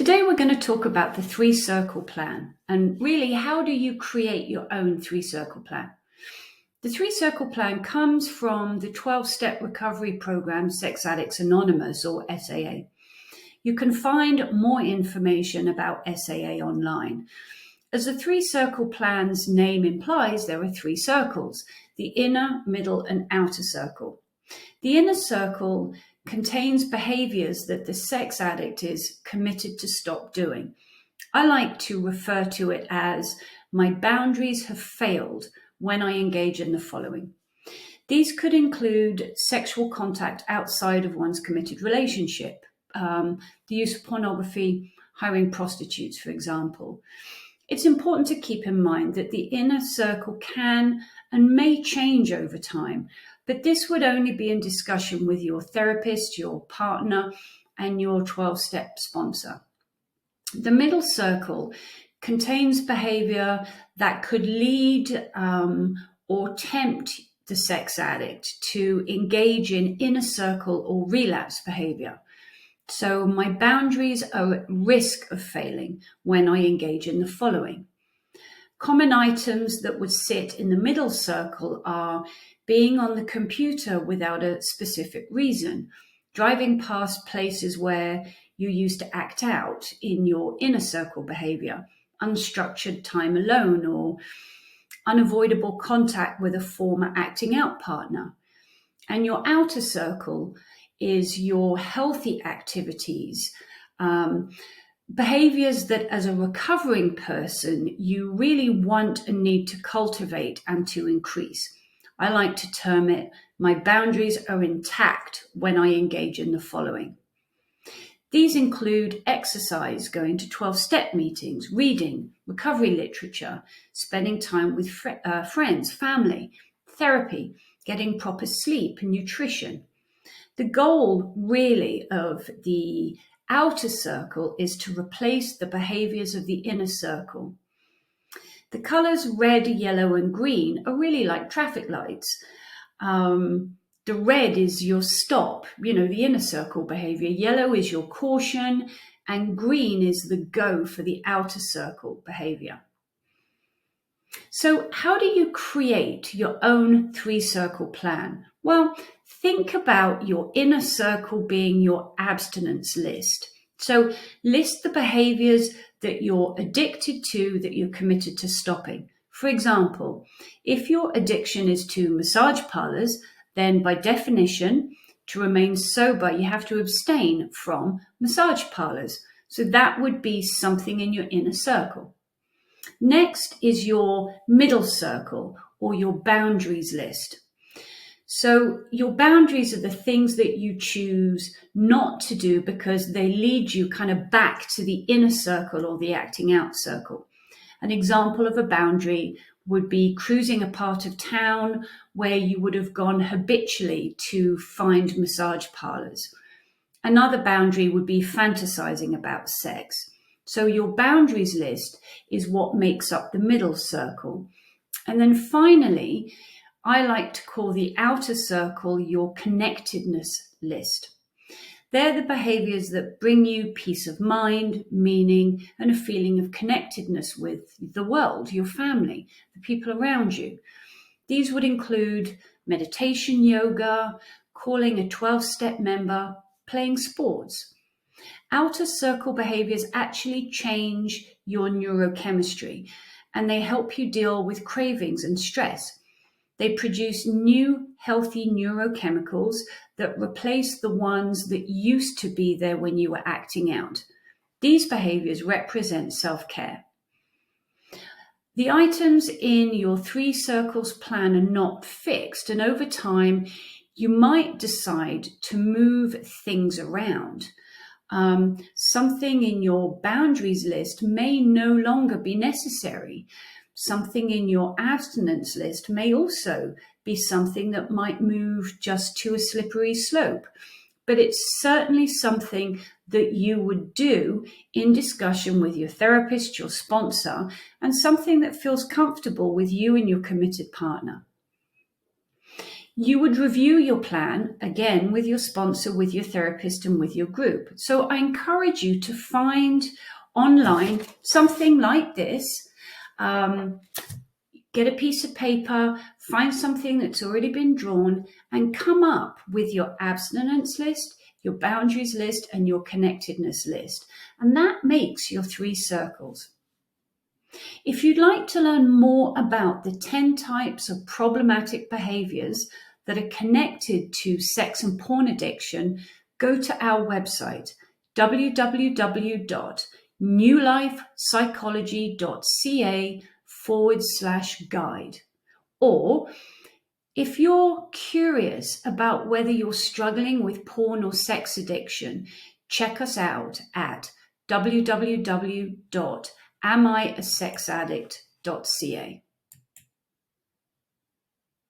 Today we're going to talk about the three-circle plan, and really, how do you create your own three-circle plan? The three-circle plan comes from the 12-step recovery program Sex Addicts Anonymous, or SAA. You can find more information about SAA online. As the three-circle plan's name implies, there are three circles: the inner, middle, and outer circle. The inner circle contains behaviors that the sex addict is committed to stop doing. I like to refer to it as my boundaries have failed when I engage in the following. These could include sexual contact outside of one's committed relationship, the use of pornography, hiring prostitutes, for example. It's important to keep in mind that the inner circle can and may change over time, but this would only be in discussion with your therapist, your partner, and your 12-step sponsor. The middle circle contains behavior that could lead or tempt the sex addict to engage in inner circle or relapse behavior. So my boundaries are at risk of failing when I engage in the following. Common items that would sit in the middle circle are being on the computer without a specific reason, driving past places where you used to act out in your inner circle behavior, unstructured time alone, or unavoidable contact with a former acting out partner. And your outer circle is your healthy activities, behaviors that as a recovering person, you really want and need to cultivate and to increase. I like to term it, my boundaries are intact when I engage in the following. These include exercise, going to 12-step meetings, reading, recovery literature, spending time with friends, family, therapy, getting proper sleep and nutrition. The goal really of the outer circle is to replace the behaviors of the inner circle. The colors red, yellow, and green are really like traffic lights. The red is your stop, the inner circle behavior. Yellow is your caution, and green is the go for the outer circle behavior. So how do you create your own three-circle plan? Well, think about your inner circle being your abstinence list. So list the behaviors that you're addicted to, that you're committed to stopping. For example, if your addiction is to massage parlors, then by definition, to remain sober, you have to abstain from massage parlors. So that would be something in your inner circle. Next is your middle circle, or your boundaries list. So your boundaries are the things that you choose not to do because they lead you kind of back to the inner circle or the acting out circle. An example of a boundary would be cruising a part of town where you would have gone habitually to find massage parlors. Another boundary would be fantasizing about sex. So your boundaries list is what makes up the middle circle. And then finally, I like to call the outer circle your connectedness list. They're the behaviors that bring you peace of mind, meaning, and a feeling of connectedness with the world, your family, the people around you. These would include meditation, yoga, calling a 12-step member, playing sports. Outer circle behaviors actually change your neurochemistry, and they help you deal with cravings and stress. They produce new, healthy neurochemicals that replace the ones that used to be there when you were acting out. These behaviors represent self-care. The items in your three circles plan are not fixed, and over time, you might decide to move things around. Something in your boundaries list may no longer be necessary. Something in your abstinence list may also be something that might move just to a slippery slope. But it's certainly something that you would do in discussion with your therapist, your sponsor, and something that feels comfortable with you and your committed partner. You would review your plan, again, with your sponsor, with your therapist, and with your group. So I encourage you to find online something like this. Get a piece of paper, find something that's already been drawn, and come up with your abstinence list, your boundaries list, and your connectedness list. And that makes your 3 circles. If you'd like to learn more about the 10 types of problematic behaviors that are connected to sex and porn addiction, go to our website, www.newlifepsychology.ca/guide. Or if you're curious about whether you're struggling with porn or sex addiction, check us out at www.amisexaddict.ca.